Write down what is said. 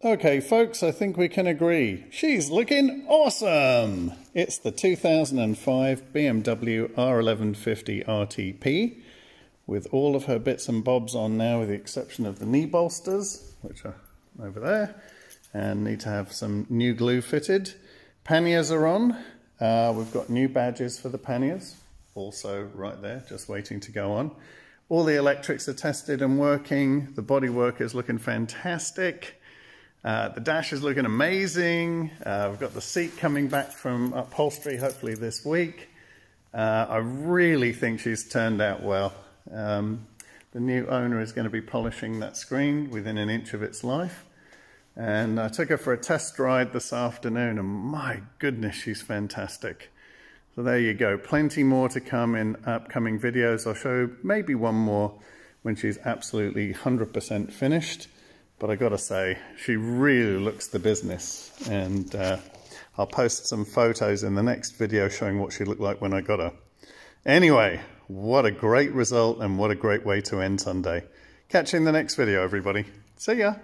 Okay, folks, I think we can agree. She's looking awesome! It's the 2005 BMW R1150 RTP with all of her bits and bobs on now, with the exception of the knee bolsters, which are over there, and need to have some new glue fitted. Panniers are on. We've got new badges for the panniers, also right there, just waiting to go on. All the electrics are tested and working. The bodywork is looking fantastic. The dash is looking amazing. We've got the seat coming back from upholstery hopefully this week. I really think she's turned out well. The new owner is going to be polishing that screen within an inch of its life. And I took her for a test ride this afternoon, and my goodness, she's fantastic. So there you go. Plenty more to come in upcoming videos. I'll show maybe one more when she's absolutely 100% finished. But I gotta say, she really looks the business, and I'll post some photos in the next video showing what she looked like when I got her. Anyway, what a great result and what a great way to end Sunday. Catch you in the next video, everybody. See ya.